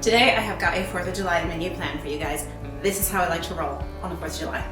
Today I have got a 4th of July menu plan for you guys. This is how I like to roll on the 4th of July.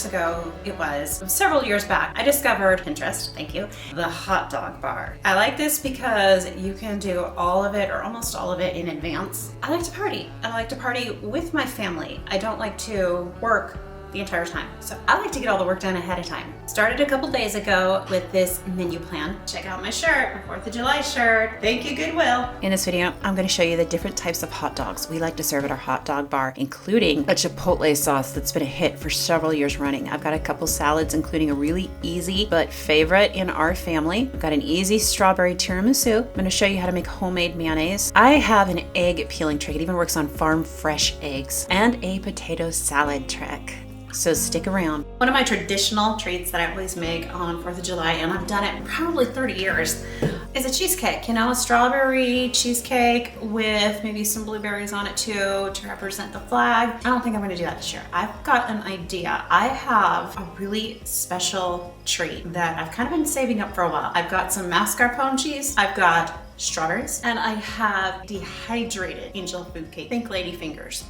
Ago it was several years back, I discovered Pinterest, thank you, the hot dog bar. I like this because you can do all of it or almost all of it in advance. I like to party, and I like to party with my family. I don't like to work the entire time. So I like to get all the work done ahead of time. Started a couple days ago with this menu plan. Check out my shirt, my 4th of July shirt. Thank you, Goodwill. In this video, I'm going to show you the different types of hot dogs we like to serve at our hot dog bar, including a Chipotle sauce that's been a hit for several years running. I've got a couple salads, including a really easy but favorite in our family. I've got an easy strawberry tiramisu. I'm going to show you how to make homemade mayonnaise. I have an egg peeling trick. It even works on farm fresh eggs, and a potato salad trick. So stick around. One of my traditional treats that I always make on 4th of July, and I've done it probably 30 years, is a cheesecake. You know, a strawberry cheesecake with maybe some blueberries on it too to represent the flag. I don't think I'm gonna do that this year. I've got an idea. I have a really special treat that I've kind of been saving up for a while. I've got some mascarpone cheese, I've got strawberries, and I have dehydrated angel food cake. Think lady fingers.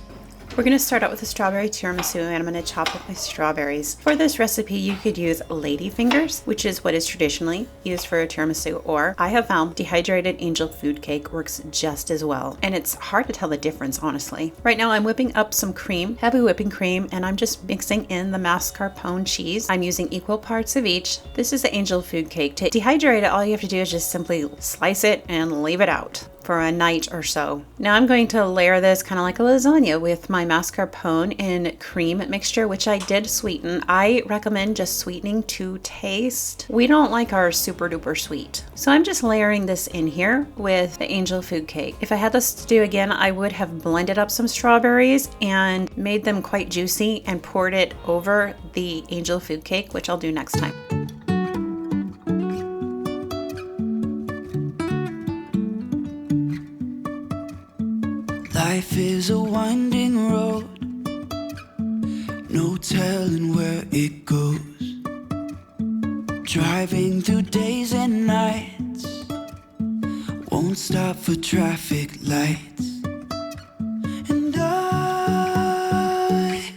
We're going to start out with a strawberry tiramisu, and I'm going to chop up my strawberries. For this recipe, you could use lady fingers, which is what is traditionally used for a tiramisu, or I have found dehydrated angel food cake works just as well. And it's hard to tell the difference, honestly. Right now, I'm whipping up some cream, heavy whipping cream, and I'm just mixing in the mascarpone cheese. I'm using equal parts of each. This is the angel food cake. To dehydrate it, all you have to do is just simply slice it and leave it out for a night or so. Now I'm going to layer this kind of like a lasagna with my mascarpone in cream mixture, which I did sweeten. I recommend just sweetening to taste. We don't like ours super duper sweet. So I'm just layering this in here with the angel food cake. If I had this to do again, I would have blended up some strawberries and made them quite juicy and poured it over the angel food cake, which I'll do next time. Life is a winding road, no telling where it goes. Driving through days and nights, won't stop for traffic lights. And I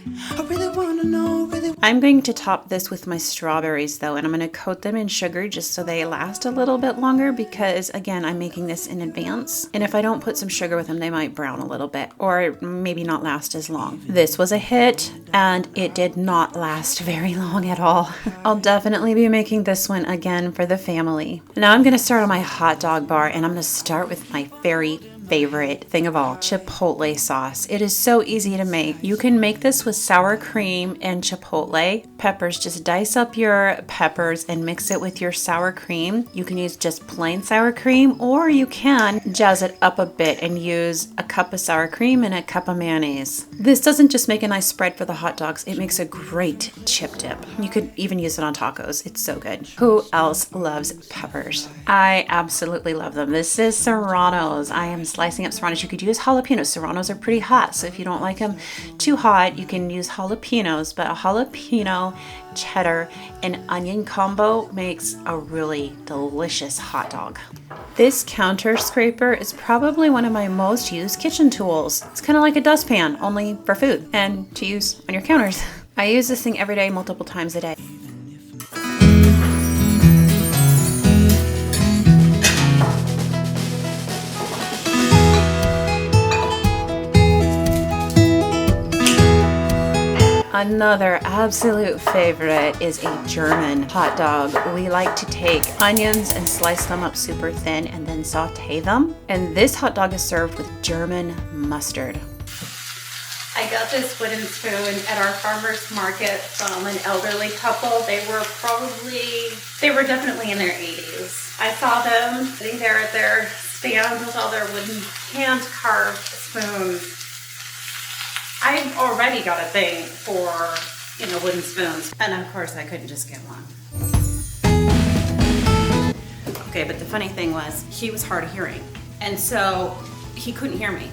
really wanna know, I'm going to top this with my strawberries though, and I'm going to coat them in sugar just so they last a little bit longer, because again, I'm making this in advance. And if I don't put some sugar with them, they might brown a little bit or maybe not last as long. This was a hit, and it did not last very long at all. I'll definitely be making this one again for the family. Now I'm going to start on my hot dog bar, and I'm going to start with my very favorite thing of all, Chipotle sauce. It is so easy to make. You can make this with sour cream and Chipotle peppers. Just dice up your peppers and mix it with your sour cream. You can use just plain sour cream, or you can jazz it up a bit and use a cup of sour cream and a cup of mayonnaise. This doesn't just make a nice spread for the hot dogs, it makes a great chip dip. You could even use it on tacos. It's so good. Who else loves peppers? I absolutely love them. This is Serranos. I am slicing up Serranos. You could use jalapenos. Serranos are pretty hot, so if you don't like them too hot, you can use jalapenos, but a jalapeno, cheddar, and onion combo makes a really delicious hot dog. This counter scraper is probably one of my most used kitchen tools. It's kind of like a dustpan, only for food and to use on your counters. I use this thing every day, multiple times a day. Another absolute favorite is a German hot dog. We like to take onions and slice them up super thin and then saute them. And this hot dog is served with German mustard. I got this wooden spoon at our farmer's market from an elderly couple. They were definitely in their 80s. I saw them sitting there at their stand with all their wooden hand-carved spoons. I've already got a thing for, wooden spoons. And of course I couldn't just get one. Okay, but the funny thing was he was hard of hearing. And so he couldn't hear me.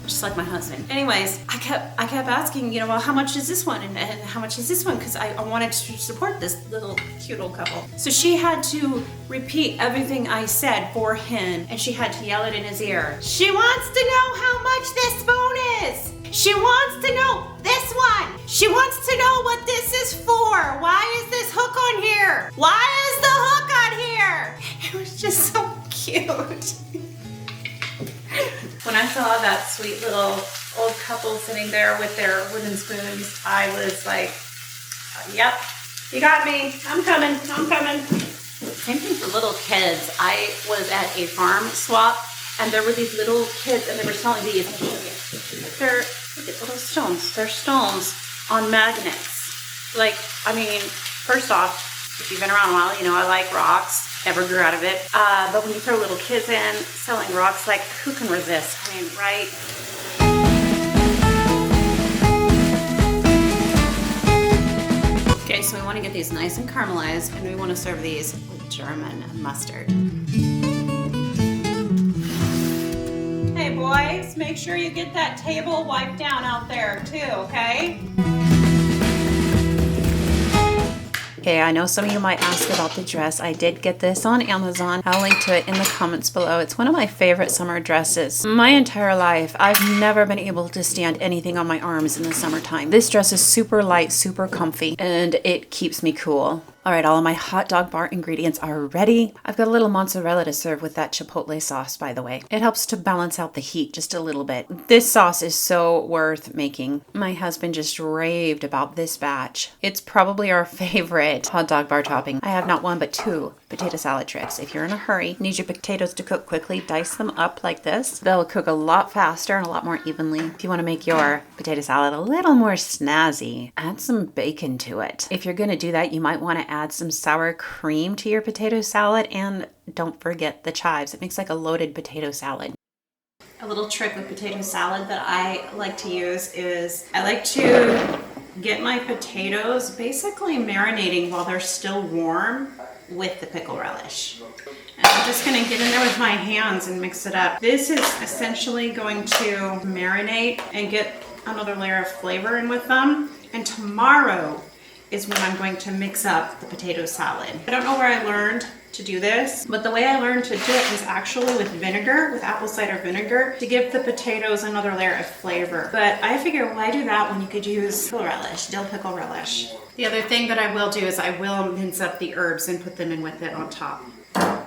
Just like my husband. Anyways, I kept asking, you know, well, how much is this one? And how much is this one? Because I wanted to support this little cute old couple. So she had to repeat everything I said for him, and she had to yell it in his ear. She wants to know how much this spoon is. She wants to know this one. She wants to know what this is for. Why is this hook on here? Why is the hook on here? It was just so cute. When I saw that sweet little old couple sitting there with their wooden spoons, I was like, yep, you got me. I'm coming. Same thing for little kids. I was at a farm swap, and there were these little kids, and they were selling these. They're little stones. They're stones on magnets. Like, I mean, first off, if you've been around a while, you know I like rocks. Never grew out of it. But when you throw little kids in selling rocks, like, who can resist? I mean, right? Okay, so we want to get these nice and caramelized, and we want to serve these with German mustard. Hey boys, make sure you get that table wiped down out there too, okay? Okay, I know some of you might ask about the dress. I did get this on Amazon. I'll link to it in the comments below. It's one of my favorite summer dresses. My entire life, I've never been able to stand anything on my arms in the summertime. This dress is super light, super comfy, and it keeps me cool. All right, all of my hot dog bar ingredients are ready. I've got a little mozzarella to serve with that Chipotle sauce, by the way. It helps to balance out the heat just a little bit. This sauce is so worth making. My husband just raved about this batch. It's probably our favorite hot dog bar topping. I have not one, but two potato salad tricks. If you're in a hurry, need your potatoes to cook quickly, dice them up like this. They'll cook a lot faster and a lot more evenly. If you want to make your potato salad a little more snazzy, add some bacon to it. If you're going to do that, you might want to add some sour cream to your potato salad, and don't forget the chives. It makes like a loaded potato salad. A little trick with potato salad that I like to use is I like to get my potatoes basically marinating while they're still warm with the pickle relish. And I'm just going to get in there with my hands and mix it up. This is essentially going to marinate and get another layer of flavor in with them. And tomorrow is when I'm going to mix up the potato salad. I don't know where I learned to do this, but the way I learned to do it was actually with vinegar, with apple cider vinegar, to give the potatoes another layer of flavor. But I figure, why do that when you could use pickle relish, dill pickle relish? The other thing that I will do is I will mince up the herbs and put them in with it on top.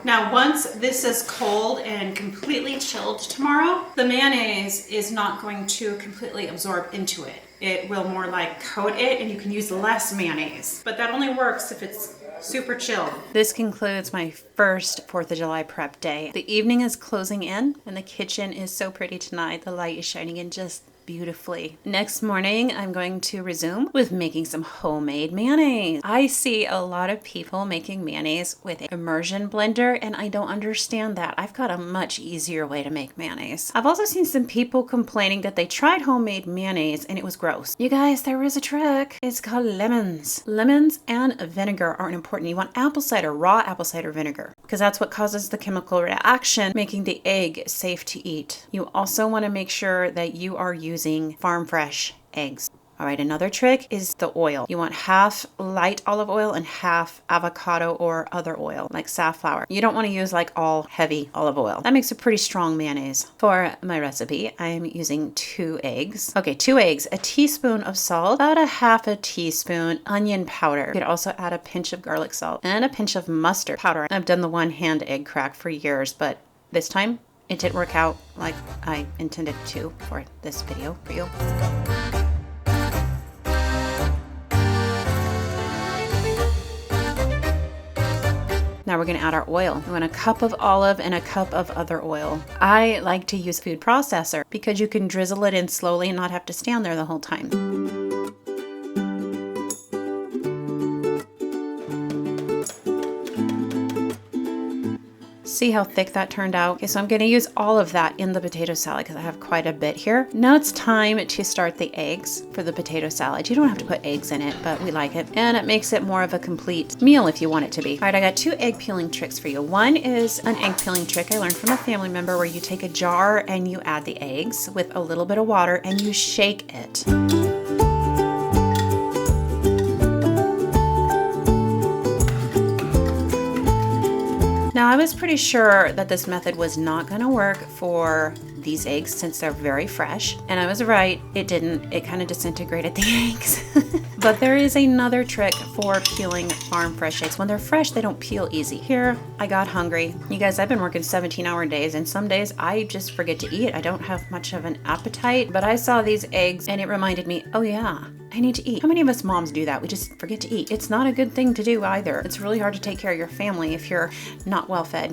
Now, once this is cold and completely chilled tomorrow, the mayonnaise is not going to completely absorb into it. It will more like coat it, and you can use less mayonnaise. But that only works if it's super chilled. This concludes my first 4th of July prep day. The evening is closing in, and the kitchen is so pretty tonight. The light is shining in just beautifully. Next morning, I'm going to resume with making some homemade mayonnaise. I see a lot of people making mayonnaise with an immersion blender, and I don't understand that. I've got a much easier way to make mayonnaise. I've also seen some people complaining that they tried homemade mayonnaise and it was gross. You guys, there is a trick. It's called lemons. Lemons and vinegar are important. You want apple cider, raw apple cider vinegar, because that's what causes the chemical reaction, making the egg safe to eat. You also want to make sure that you are using farm fresh eggs. All right, another trick is the oil. You want half light olive oil and half avocado or other oil, like safflower. You don't want to use like all heavy olive oil. That makes a pretty strong mayonnaise. For my recipe, I'm using 2 eggs. Okay, 2 eggs, a teaspoon of salt, about a half a teaspoon onion powder. You could also add a pinch of garlic salt and a pinch of mustard powder. I've done the one-hand egg crack for years, but this time it didn't work out like I intended to for this video for you. Now we're going to add our oil. We want a cup of olive and a cup of other oil. I like to use a food processor because you can drizzle it in slowly and not have to stand there the whole time. See how thick that turned out? Okay, so I'm going to use all of that in the potato salad because I have quite a bit here. Now it's time to start the eggs for the potato salad. You don't have to put eggs in it, but we like it. And it makes it more of a complete meal if you want it to be. All right, I got 2 egg peeling tricks for you. One is an egg peeling trick I learned from a family member where you take a jar and you add the eggs with a little bit of water and you shake it. Now, I was pretty sure that this method was not going to work for these eggs since they're very fresh. And I was right, it didn't. It kind of disintegrated the eggs. But there is another trick for peeling farm fresh eggs. When they're fresh, they don't peel easy. Here, I got hungry. You guys, I've been working 17-hour days, and some days I just forget to eat. I don't have much of an appetite, but I saw these eggs and it reminded me, oh yeah, I need to eat. How many of us moms do that? We just forget to eat. It's not a good thing to do either. It's really hard to take care of your family if you're not well fed.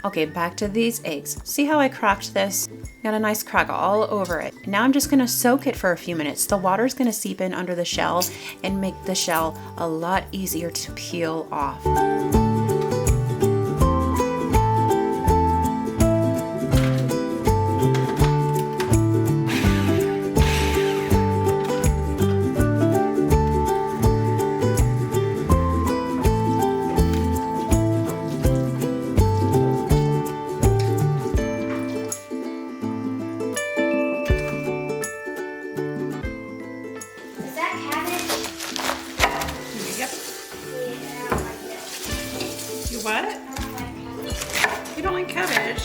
Okay, back to these eggs. See how I cracked this? Got a nice crack all over it. Now I'm just gonna soak it for a few minutes. The water's gonna seep in under the shell and make the shell a lot easier to peel off. What? You don't like cabbage?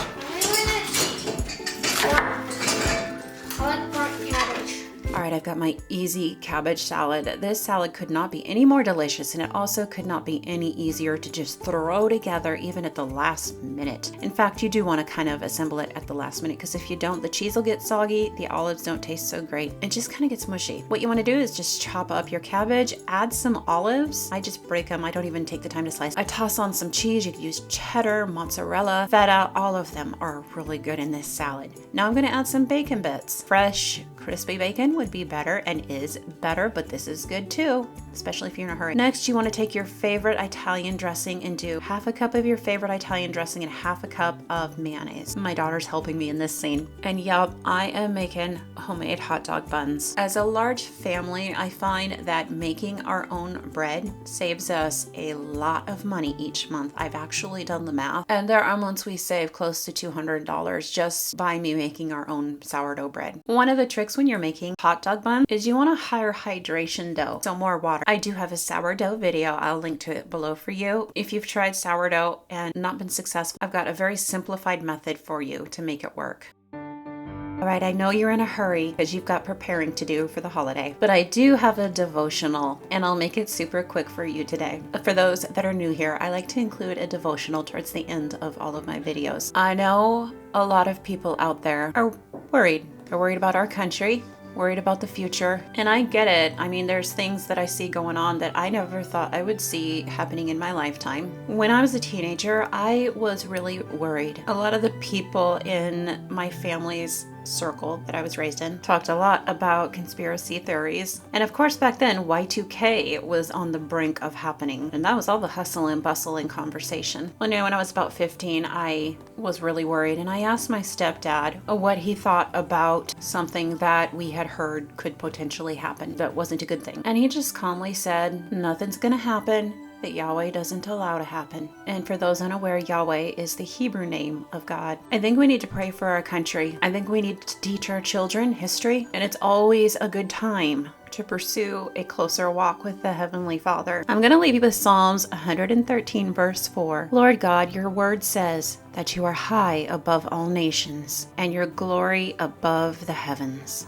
I like burnt cabbage. All right, I've got my easy cabbage salad. This salad could not be any more delicious, and it also could not be any easier to just throw together even at the last minute. In fact, you do want to kind of assemble it at the last minute because if you don't, the cheese will get soggy, the olives don't taste so great. It just kind of gets mushy. What you want to do is just chop up your cabbage, add some olives. I just break them. I don't even take the time to slice. I toss on some cheese. You can use cheddar, mozzarella, feta. All of them are really good in this salad. Now I'm going to add some bacon bits. Fresh, crispy bacon would be better and is better, but this is good too, especially if you're in a hurry. Next, you want to take your favorite Italian dressing and do half a cup of your favorite Italian dressing and half a cup of mayonnaise. My daughter's helping me in this scene. And yup, I am making homemade hot dog buns. As a large family, I find that making our own bread saves us a lot of money each month. I've actually done the math, and there are months we save close to $200 just by me making our own sourdough bread. One of the tricks when you're making hot dog bun is you want a higher hydration dough, so more water. I do have a sourdough video. I'll link to it below for you. If you've tried sourdough and not been successful, I've got a very simplified method for you to make it work. All right, I know you're in a hurry because you've got preparing to do for the holiday, but I do have a devotional and I'll make it super quick for you today. For those that are new here, I like to include a devotional towards the end of all of my videos. I know a lot of people out there are worried. They're worried about our country, worried about the future, and I get it. I mean, there's things that I see going on that I never thought I would see happening in my lifetime. When I was a teenager, I was really worried. A lot of the people in my family's circle that I was raised in talked a lot about conspiracy theories. And of course, back then, Y2K was on the brink of happening. And that was all the hustle and bustle and conversation. One day when I was about 15, I was really worried. And I asked my stepdad what he thought about something that we had heard could potentially happen that wasn't a good thing. And he just calmly said, nothing's gonna happen that Yahweh doesn't allow to happen. And for those unaware, Yahweh is the Hebrew name of God. I think we need to pray for our country. I think we need to teach our children history, and it's always a good time to pursue a closer walk with the Heavenly Father. I'm going to leave you with Psalms 113 verse 4. Lord God, your word says that you are high above all nations and your glory above the heavens.